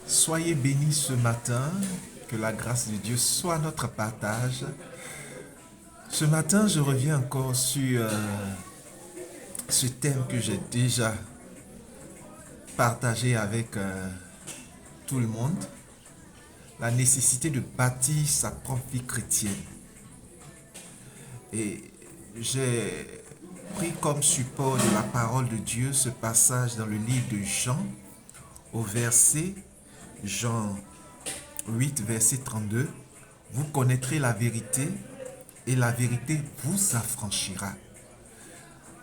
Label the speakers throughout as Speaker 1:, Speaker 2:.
Speaker 1: Soyez bénis ce matin, que la grâce de Dieu soit notre partage. Ce matin, je reviens encore sur ce thème que j'ai déjà partagé avec tout le monde, la nécessité de bâtir sa propre vie chrétienne. Et j'ai pris comme support de la parole de Dieu ce passage dans le livre de Jean, au verset Jean 8, verset 32. Vous connaîtrez la vérité et la vérité vous affranchira.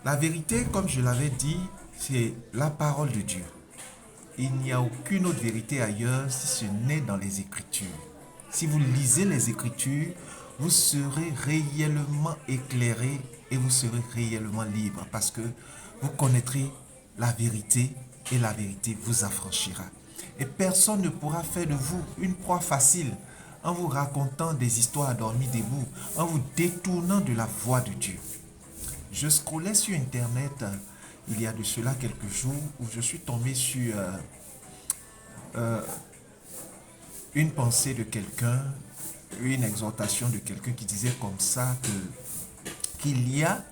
Speaker 1: La vérité, comme je l'avais dit, c'est la parole de Dieu. Il n'y a aucune autre vérité ailleurs si ce n'est dans les Écritures. Si vous lisez les Écritures, vous serez réellement éclairé et vous serez réellement libre parce que vous connaîtrez la vérité et la vérité vous affranchira. Et personne ne pourra faire de vous une proie facile en vous racontant des histoires endormies debout, en vous détournant de la voie de Dieu. Je scrollais sur Internet il y a de cela quelques jours où je suis tombé sur une pensée de quelqu'un, une exhortation de quelqu'un qui disait comme ça qu'il y a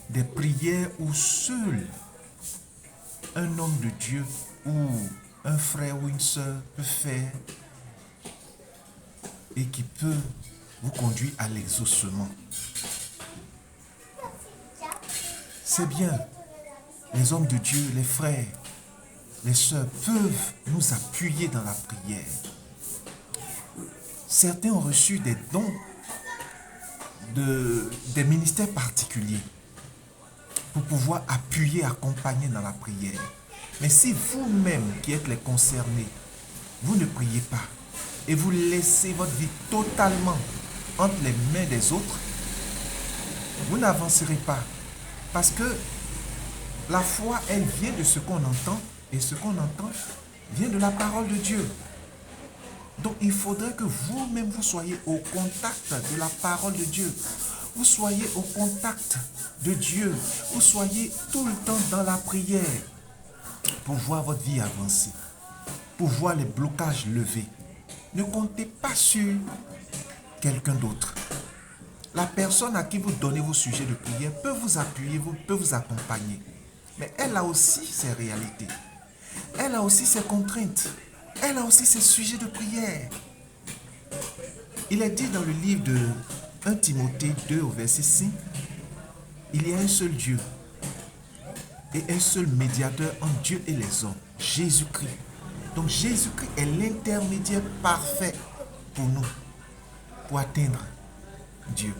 Speaker 1: des prières où seul un homme de Dieu ou un frère ou une sœur peut faire et qui peut vous conduire à l'exaucement. C'est bien, les hommes de Dieu, les frères, les sœurs peuvent nous appuyer dans la prière. Certains ont reçu des dons des ministères particuliers pour pouvoir appuyer, accompagner dans la prière. Mais si vous-même qui êtes les concernés, vous ne priez pas et vous laissez votre vie totalement entre les mains des autres, vous n'avancerez pas. Parce que la foi, elle vient de ce qu'on entend et ce qu'on entend vient de la parole de Dieu. Donc il faudrait que vous-même vous soyez au contact de la parole de Dieu. Vous soyez au contact de Dieu. Vous soyez tout le temps dans la prière pour voir votre vie avancer, pour voir les blocages levés. Ne comptez pas sur quelqu'un d'autre. La personne à qui vous donnez vos sujets de prière peut vous appuyer, peut vous accompagner. Mais elle a aussi ses réalités. Elle a aussi ses contraintes. Elle a aussi ses sujets de prière. Il est dit dans le livre de 1 Timothée 2 au verset 5, il y a un seul Dieu et un seul médiateur entre Dieu et les hommes, Jésus-Christ. Donc Jésus-Christ est l'intermédiaire parfait pour nous, pour atteindre Dieu.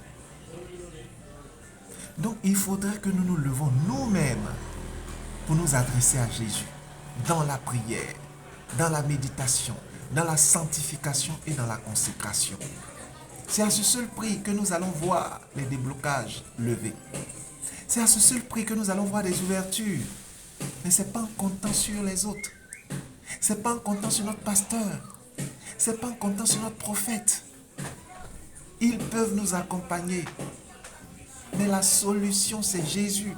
Speaker 1: Donc il faudrait que nous nous levons nous-mêmes pour nous adresser à Jésus dans la prière, dans la méditation, dans la sanctification et dans la consécration. C'est à ce seul prix que nous allons voir les déblocages levés. C'est à ce seul prix que nous allons voir des ouvertures. Mais ce n'est pas en comptant sur les autres. Ce n'est pas en comptant sur notre pasteur. Ce n'est pas en comptant sur notre prophète. Ils peuvent nous accompagner. Mais la solution, c'est Jésus.